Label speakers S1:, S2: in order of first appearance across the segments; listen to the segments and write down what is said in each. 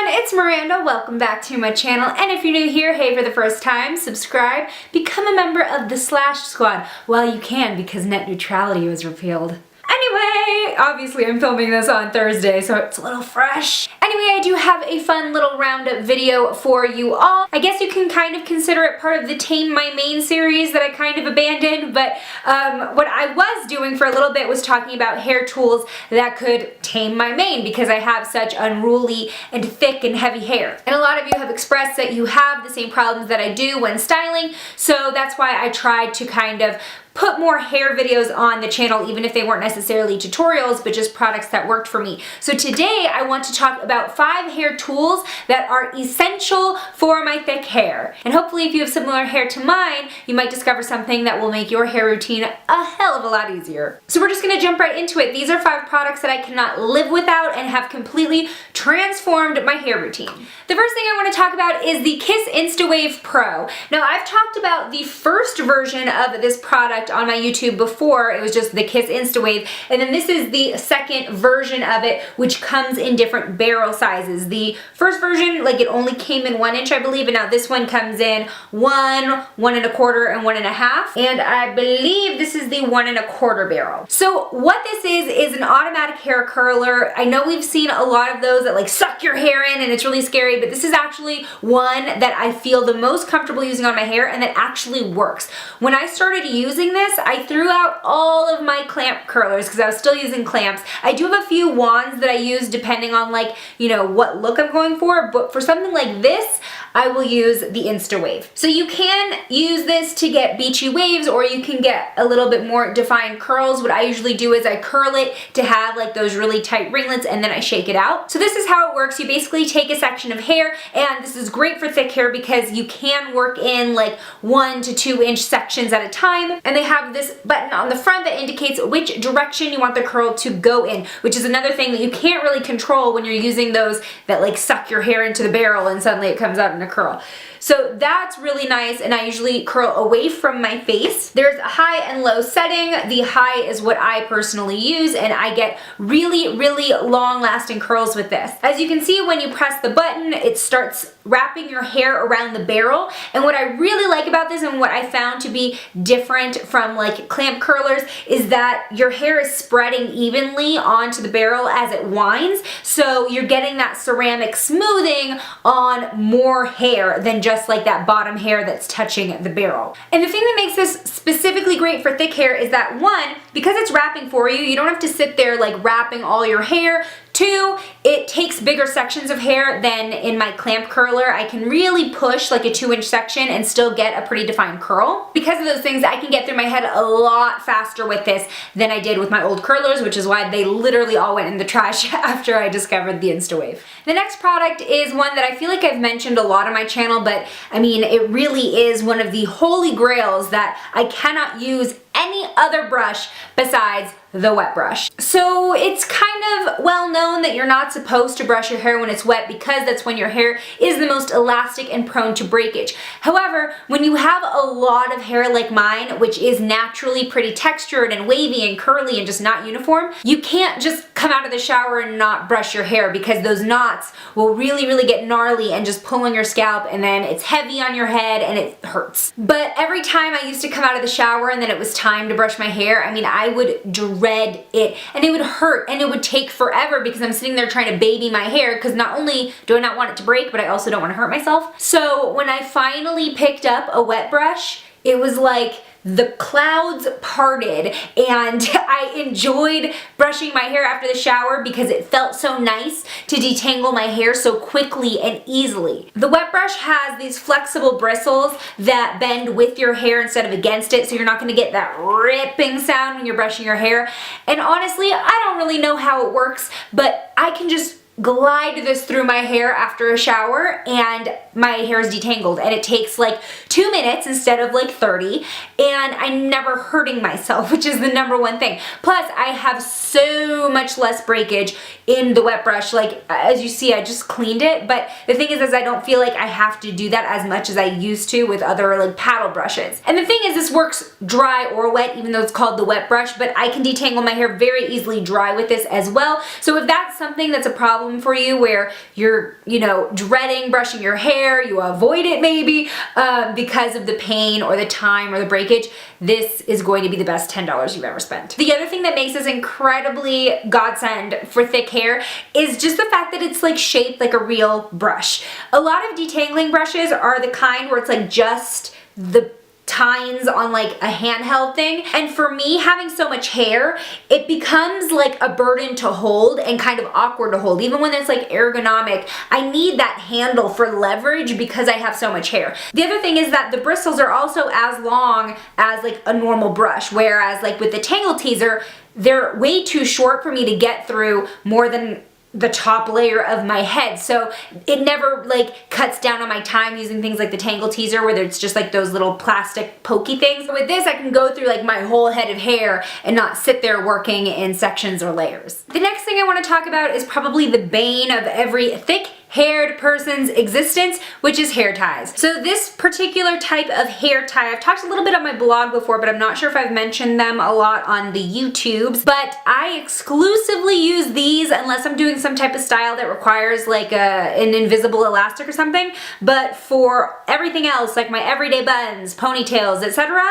S1: it's Miranda. Welcome back to my channel, and if you're new here, hey, for the first time, subscribe, become a member of the Slash Squad while you can, because net neutrality was repealed. Anyway, obviously I'm filming this on Thursday, so it's a little fresh. Anyway, I do have a fun little roundup video for you all. I guess you can kind of consider it part of the Tame My Mane series that I kind of abandoned, but what I was doing for a little bit was talking about hair tools that could tame my mane because I have such unruly and thick and heavy hair. And a lot of you have expressed that you have the same problems that I do when styling, so that's why I tried to kind of put more hair videos on the channel, even if they weren't necessarily tutorials, but just products that worked for me. So today I want to talk about 5 hair tools that are essential for my thick hair. And hopefully if you have similar hair to mine, you might discover something that will make your hair routine a hell of a lot easier. So we're just gonna jump right into it. These are 5 products that I cannot live without and have completely transformed my hair routine. The first thing I want to talk about is the Kiss InstaWave Pro. Now I've talked about the first version of this product on my YouTube before. It was just the Kiss InstaWave, and then this is the second version of it, which comes in different barrel sizes. The first version, like, it only came in 1 inch, I believe, and now this one comes in 1, 1 1/4, and 1 1/2, and I believe this is the 1 1/4 barrel. So what this is an automatic hair curler. I know we've seen a lot of those that like suck your hair in and it's really scary, but this is actually one that I feel the most comfortable using on my hair and that actually works. When I started using this, I threw out all of my clamp curlers because I was still using clamps. I do have a few wands that I use depending on, like, you know, what look I'm going for, but for something like this, I will use the InstaWave. So you can use this to get beachy waves, or you can get a little bit more defined curls. What I usually do is I curl it to have like those really tight ringlets, and then I shake it out. So this is how it works. You basically take a section of hair, and this is great for thick hair because you can work in like 1 to 2 inch sections at a time, and they have this button on the front that indicates which direction you want the curl to go in, which is another thing that you can't really control when you're using those that like suck your hair into the barrel and suddenly it comes out in a curl. So that's really nice, and I usually curl away from my face. There's a high and low setting. The high is what I personally use, and I get really, really long-lasting curls with this. As you can see, when you press the button, it starts wrapping your hair around the barrel, and what I really like about this and what I found to be different from like clamp curlers is that your hair is spreading evenly onto the barrel as it winds, so you're getting that ceramic smoothing on more hair than just like that bottom hair that's touching the barrel. And the thing that makes this specifically great for thick hair is that, 1, because it's wrapping for you, you don't have to sit there like wrapping all your hair. 2, it takes bigger sections of hair than in my clamp curler. I can really push like a 2 inch section and still get a pretty defined curl. Because of those things, I can get through my head a lot faster with this than I did with my old curlers, which is why they literally all went in the trash after I discovered the InstaWave. The next product is one that I feel like I've mentioned a lot on my channel, but I mean, it really is one of the holy grails that I cannot use any other brush besides the wet brush. So it's kind of well known that you're not supposed to brush your hair when it's wet because that's when your hair is the most elastic and prone to breakage. However, when you have a lot of hair like mine, which is naturally pretty textured and wavy and curly and just not uniform, you can't just come out of the shower and not brush your hair because those knots will really, really get gnarly and just pull on your scalp, and then it's heavy on your head and it hurts. But every time I used to come out of the shower and then it was time to brush my hair, I mean, I would dread it, and it would hurt, and it would take forever because I'm sitting there trying to baby my hair because not only do I not want it to break, but I also don't want to hurt myself. So when I finally picked up a wet brush, it was like the clouds parted, and I enjoyed brushing my hair after the shower because it felt so nice to detangle my hair so quickly and easily. The wet brush has these flexible bristles that bend with your hair instead of against it, so you're not going to get that ripping sound when you're brushing your hair. And honestly, I don't really know how it works, but I can just glide this through my hair after a shower and my hair is detangled, and it takes like 2 minutes instead of like 30, and I'm never hurting myself, which is the #1 thing. Plus, I have so much less breakage in the wet brush. Like, as you see, I just cleaned it, but the thing is I don't feel like I have to do that as much as I used to with other like paddle brushes. And the thing is, this works dry or wet, even though it's called the wet brush, but I can detangle my hair very easily dry with this as well. So if that's something that's a problem problem for you where you're, you know, dreading brushing your hair, you avoid it maybe because of the pain or the time or the breakage, this is going to be the best $10 you've ever spent. The other thing that makes this incredibly godsend for thick hair is just the fact that it's like shaped like a real brush. A lot of detangling brushes are the kind where it's like just the tines on like a handheld thing, and for me, having so much hair, it becomes like a burden to hold and kind of awkward to hold. Even when it's like ergonomic, I need that handle for leverage because I have so much hair. The other thing is that the bristles are also as long as like a normal brush, whereas like with the Tangle Teezer, they're way too short for me to get through more than the top layer of my head, so it never like cuts down on my time using things like the Tangle Teezer where it's just like those little plastic pokey things. With this, I can go through like my whole head of hair and not sit there working in sections or layers. The next thing I want to talk about is probably the bane of every thick haired person's existence, which is hair ties. So this particular type of hair tie, I've talked a little bit on my blog before, but I'm not sure if I've mentioned them a lot on the YouTubes, but I exclusively use these unless I'm doing some type of style that requires like an invisible elastic or something. But for everything else, like my everyday buns, ponytails, etc.,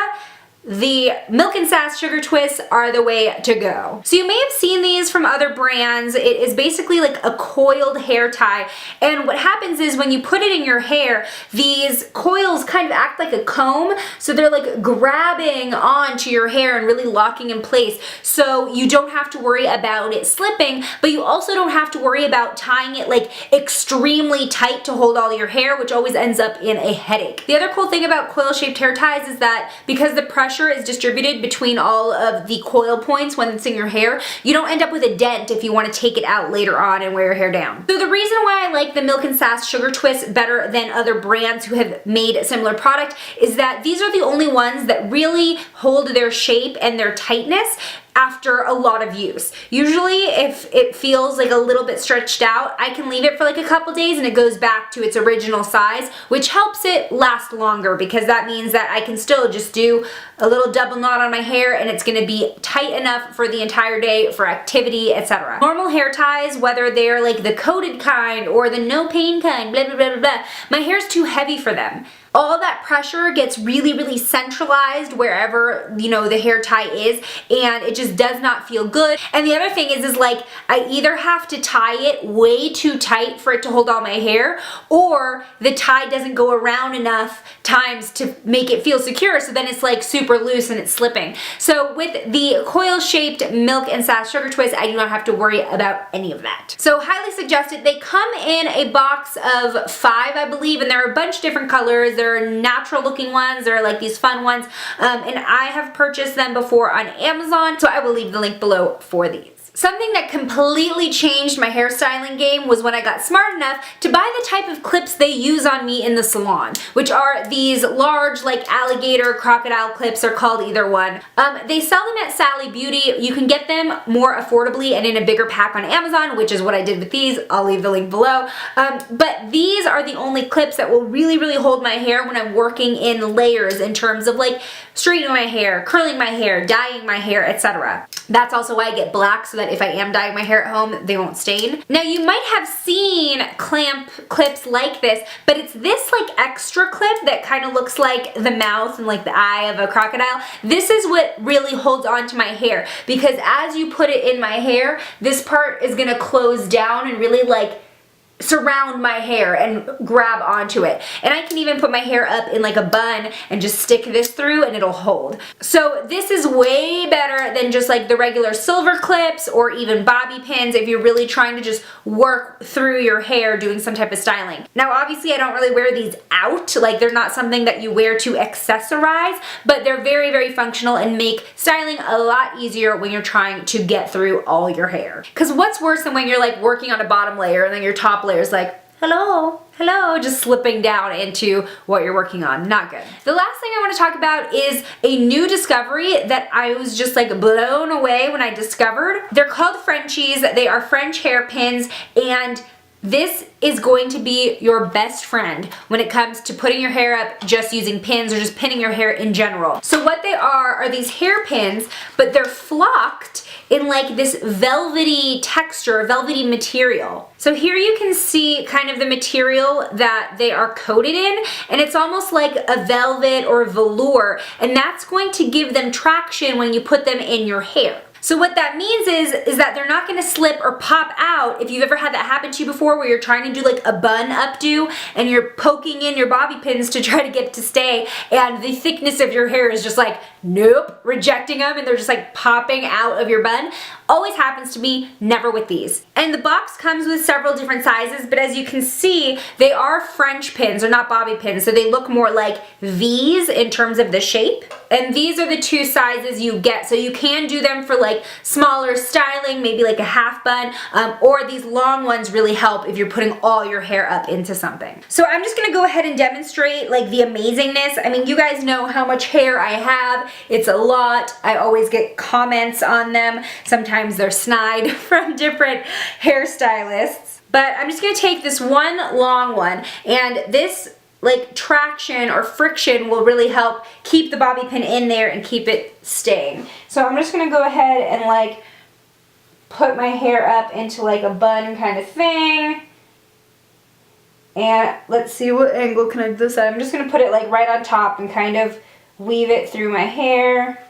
S1: the Milk and Sass Sugar Twists are the way to go. So you may have seen these from other brands. It is basically like a coiled hair tie, and what happens is when you put it in your hair, these coils kind of act like a comb, so they're like grabbing onto your hair and really locking in place, so you don't have to worry about it slipping, but you also don't have to worry about tying it like extremely tight to hold all your hair, which always ends up in a headache. The other cool thing about coil-shaped hair ties is that because the pressure is distributed between all of the coil points when it's in your hair, you don't end up with a dent if you want to take it out later on and wear your hair down. So the reason why I like the Milk and Sass Sugar Twist better than other brands who have made a similar product is that these are the only ones that really hold their shape and their tightness after a lot of use. Usually if it feels like a little bit stretched out, I can leave it for like a couple days and it goes back to its original size, which helps it last longer because that means that I can still just do a little double knot on my hair and it's gonna be tight enough for the entire day for activity, etc. Normal hair ties, whether they're like the coated kind or the no pain kind, blah, blah, blah, blah, blah, my hair's too heavy for them. All that pressure gets really, really centralized wherever, you know, the hair tie is, and it just does not feel good. And the other thing is like, I either have to tie it way too tight for it to hold all my hair, or the tie doesn't go around enough times to make it feel secure, so then it's like super loose and it's slipping. So with the coil-shaped Milk and Sass Sugar Twist, I do not have to worry about any of that. So highly suggested. They come in a box of 5, I believe, and there are a bunch of different colors. There are natural looking ones, there are like these fun ones, and I have purchased them before on Amazon, so I will leave the link below for these. Something that completely changed my hairstyling game was when I got smart enough to buy the type of clips they use on me in the salon, which are these large like alligator crocodile clips, are called either one. They sell them at Sally Beauty. You can get them more affordably and in a bigger pack on Amazon, which is what I did with these. I'll leave the link below. But these are the only clips that will really, really hold my hair when I'm working in layers in terms of like straightening my hair, curling my hair, dyeing my hair, etc. That's also why I get black, so that if I am dyeing my hair at home, they won't stain. Now you might have seen clamp clips like this, but it's this like extra clip that kind of looks like the mouth and like the eye of a crocodile. This is what really holds on to my hair, because as you put it in my hair, this part is gonna close down and really like surround my hair and grab onto it. And I can even put my hair up in like a bun and just stick this through and it'll hold. So this is way better than just like the regular silver clips or even bobby pins if you're really trying to just work through your hair doing some type of styling. Now obviously I don't really wear these out, like they're not something that you wear to accessorize, but they're very, very functional and make styling a lot easier when you're trying to get through all your hair. Because what's worse than when you're like working on a bottom layer and then your top layer is like, hello, hello, just slipping down into what you're working on. Not good. The last thing I want to talk about is a new discovery that I was just like blown away when I discovered. They're called Frenchies. They are French hairpins, and This is going to be your best friend when it comes to putting your hair up just using pins or just pinning your hair in general. So what they are these hair pins, but they're flocked in like this velvety texture, velvety material. So here you can see kind of the material that they are coated in, and it's almost like a velvet or a velour, and that's going to give them traction when you put them in your hair. So what that means is that they're not going to slip or pop out. If you've ever had that happen to you before where you're trying to do like a bun updo and you're poking in your bobby pins to try to get it to stay, and the thickness of your hair is just like, nope, rejecting them, and they're just like popping out of your bun. Always happens to me, never with these. And the box comes with several different sizes, but as you can see, they are French pins, or not bobby pins, so they look more like V's in terms of the shape. And these are the two sizes you get, so you can do them for like smaller styling, maybe like a half bun, or these long ones really help if you're putting all your hair up into something. So I'm just gonna go ahead and demonstrate like the amazingness. I mean, you guys know how much hair I have. It's a lot. I always get comments on them. Sometimes they're snide from different hairstylists. But I'm just gonna take this one long one, and this like traction or friction will really help keep the bobby pin in there and keep it staying. So I'm just gonna go ahead and like put my hair up into like a bun kind of thing. And let's see, what angle can I do this at? I'm just gonna put it like right on top and kind of weave it through my hair.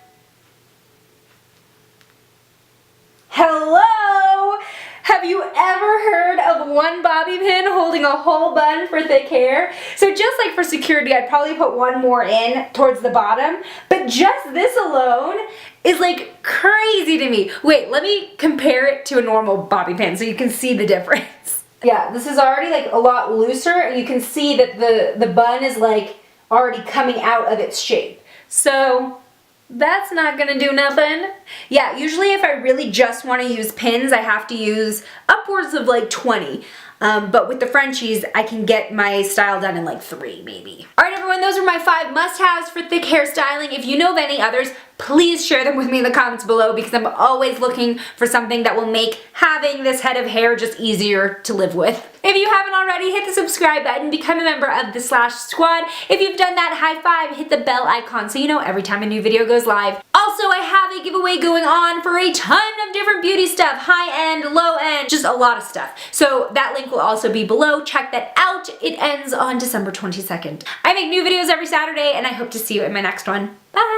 S1: Hello! Have you ever heard of one bobby pin holding a whole bun for thick hair? So just like for security, I'd probably put one more in towards the bottom, but just this alone is like crazy to me. Wait, let me compare it to a normal bobby pin so you can see the difference. Yeah, this is already like a lot looser, and you can see that the bun is like already coming out of its shape. So that's not gonna do nothing. Yeah, usually if I really just want to use pins, I have to use upwards of like 20. But with the Frenchies, I can get my style done in like 3 maybe. Alright everyone, those are my 5 must-haves for thick hair styling. If you know of any others, please share them with me in the comments below, because I'm always looking for something that will make having this head of hair just easier to live with. If you haven't already, hit the subscribe button, become a member of the Slash Squad. If you've done that, high five, hit the bell icon so you know every time a new video goes live. Also, I have a giveaway going on for a ton of different beauty stuff, high-end, low-end, just a lot of stuff. So that link will also be below. Check that out. It ends on December 22nd. I make new videos every Saturday, and I hope to see you in my next one. Bye!